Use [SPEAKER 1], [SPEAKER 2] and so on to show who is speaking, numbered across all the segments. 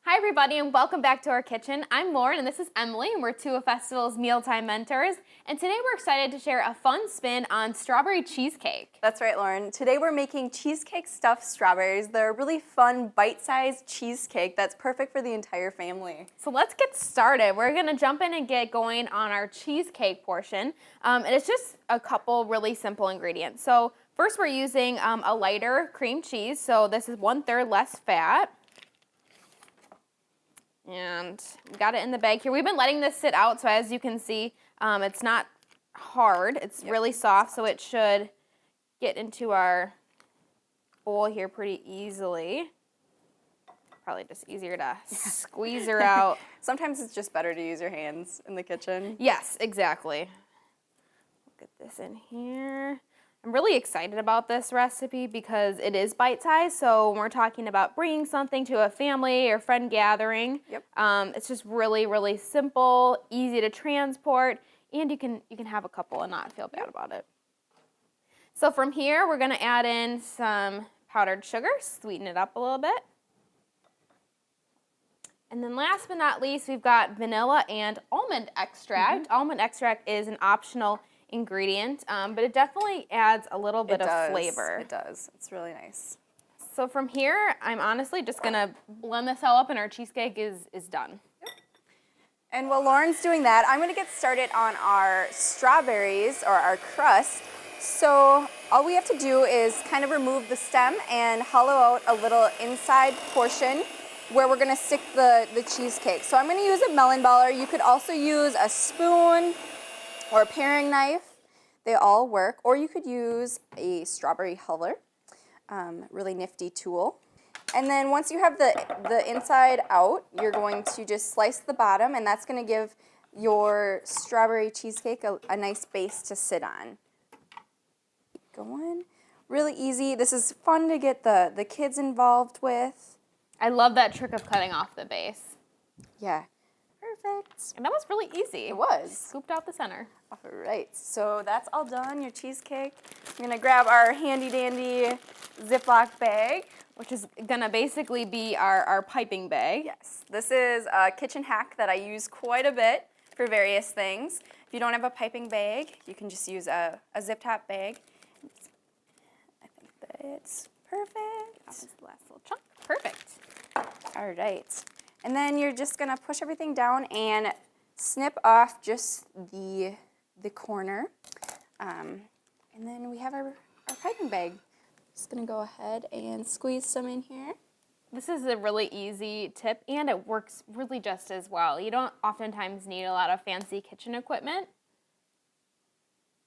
[SPEAKER 1] Hi everybody and welcome back to our kitchen. I'm Lauren and this is Emily and we're two of Festival's Mealtime Mentors. And today we're excited to share a fun spin on strawberry cheesecake.
[SPEAKER 2] That's right, Lauren. Today we're making cheesecake stuffed strawberries. They're a really fun bite-sized cheesecake that's perfect for the entire family.
[SPEAKER 1] So let's get started. We're gonna jump in and get going on our cheesecake portion. And it's just a couple really simple ingredients. So first we're using a lighter cream cheese. So this is 1/3 less fat. And we got it in the bag here. We've been letting this sit out, so as you can see, it's not hard. It's really soft, so it should get into our bowl here pretty easily. Probably just easier to squeeze her out.
[SPEAKER 2] Sometimes it's just better to use your hands in the kitchen.
[SPEAKER 1] Yes, exactly. Get this in here. I'm really excited about this recipe because it is bite-sized, so when we're talking about bringing something to a family or friend gathering, it's just really, really simple, easy to transport, and you can have a couple and not feel bad about it. So from here, we're gonna add in some powdered sugar, sweeten it up a little bit. And then last but not least, we've got vanilla and almond extract. Almond extract is an optional ingredient, but it definitely adds a little bit of flavor.
[SPEAKER 2] It does. It's really nice.
[SPEAKER 1] So from here, I'm honestly just gonna blend this all up and our cheesecake is done.
[SPEAKER 2] And while Lauren's doing that, I'm gonna get started on our strawberries, or our crust. So all we have to do is kind of remove the stem and hollow out a little inside portion where we're gonna stick the cheesecake. So I'm gonna use a melon baller. You could also use a spoon or a paring knife. They all work. Or you could use a strawberry huller, really nifty tool. And then once you have the inside out, you're going to just slice the bottom, and that's going to give your strawberry cheesecake a nice base to sit on. Keep going. Really easy. This is fun to get the kids involved with.
[SPEAKER 1] I love that trick of cutting off the base.
[SPEAKER 2] Yeah. Perfect.
[SPEAKER 1] And that was really easy.
[SPEAKER 2] It was.
[SPEAKER 1] Just scooped out the center.
[SPEAKER 2] All right, so that's all done, your cheesecake. I'm gonna grab our handy dandy Ziploc bag.
[SPEAKER 1] Which is gonna basically be our piping bag.
[SPEAKER 2] Yes, this is a kitchen hack that I use quite a bit for various things. If you don't have a piping bag, you can just use a zip top bag. I think that's perfect.
[SPEAKER 1] That was the last little chunk. Perfect.
[SPEAKER 2] All right. And then you're just gonna push everything down and snip off just the corner. And then we have our piping bag. Just gonna go ahead and squeeze some in here.
[SPEAKER 1] This is a really easy tip and it works really just as well. You don't oftentimes need a lot of fancy kitchen equipment.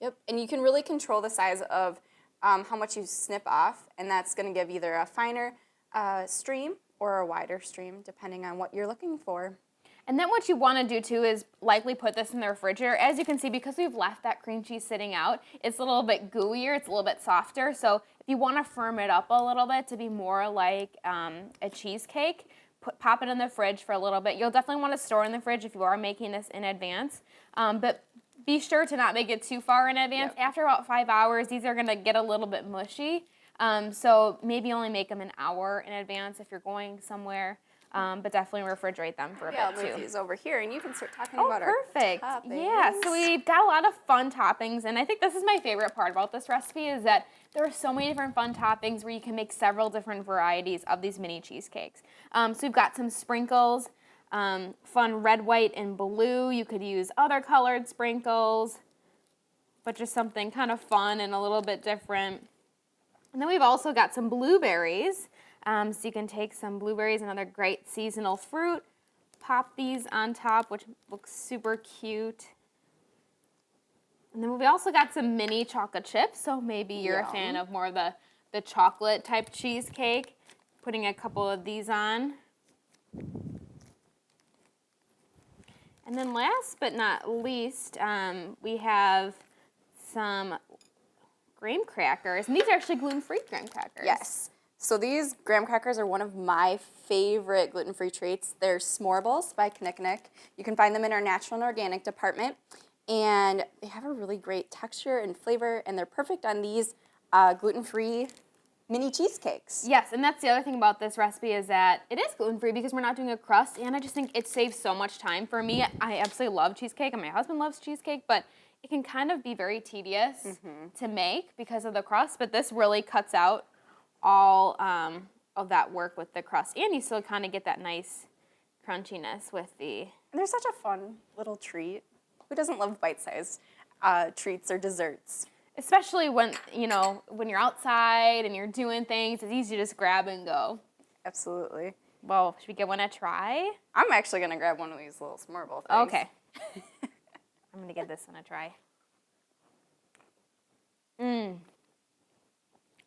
[SPEAKER 2] Yep, and you can really control the size of how much you snip off, and that's gonna give either a finer stream or a wider stream, depending on what you're looking for.
[SPEAKER 1] And then what you want to do too is likely put this in the refrigerator. As you can see, because we've left that cream cheese sitting out, it's a little bit gooier, it's a little bit softer. So if you want to firm it up a little bit to be more like a cheesecake, pop it in the fridge for a little bit. You'll definitely want to store in the fridge if you are making this in advance. But be sure to not make it too far in advance. Yep. After about 5 hours, these are going to get a little bit mushy. So maybe only make them an hour in advance if you're going somewhere. But definitely refrigerate them for a bit too.
[SPEAKER 2] I'll move these over here, and you can start talking about
[SPEAKER 1] perfect.
[SPEAKER 2] our toppings.
[SPEAKER 1] Yeah, so we've got a lot of fun toppings, and I think this is my favorite part about this recipe is that there are so many different fun toppings where you can make several different varieties of these mini cheesecakes. So we've got some sprinkles, fun red, white, and blue. You could use other colored sprinkles, but just something kind of fun and a little bit different. And then we've also got some blueberries. So you can take some blueberries, another great seasonal fruit, pop these on top, which looks super cute. And then we also got some mini chocolate chips, so maybe you're a fan of more of the chocolate type cheesecake. Putting a couple of these on. And then last but not least, we have some graham crackers. And these are actually gluten-free graham crackers.
[SPEAKER 2] Yes. So these graham crackers are one of my favorite gluten-free treats. They're S'moreables by Knick-Knack. You can find them in our natural and organic department. And they have a really great texture and flavor, and they're perfect on these gluten-free mini cheesecakes.
[SPEAKER 1] Yes, and that's the other thing about this recipe is that it is gluten-free because we're not doing a crust, and I just think it saves so much time for me. I absolutely love cheesecake, and my husband loves cheesecake, but it can kind of be very tedious to make because of the crust, but this really cuts out all of that work with the crust, and you still kind of get that nice crunchiness with the...
[SPEAKER 2] And they're such a fun little treat. Who doesn't love bite-sized treats or desserts?
[SPEAKER 1] Especially when, when you're outside and you're doing things, it's easy to just grab and go.
[SPEAKER 2] Absolutely.
[SPEAKER 1] Well, should we give one a try?
[SPEAKER 2] I'm actually going to grab one of these little Smurble things.
[SPEAKER 1] Okay. I'm going to give this one a try.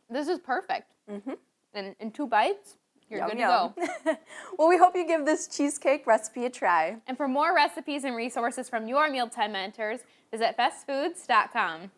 [SPEAKER 1] This is perfect. And in 2 bites, you're good to go.
[SPEAKER 2] Well, we hope you give this cheesecake recipe a try.
[SPEAKER 1] And for more recipes and resources from your mealtime mentors, visit bestfoods.com.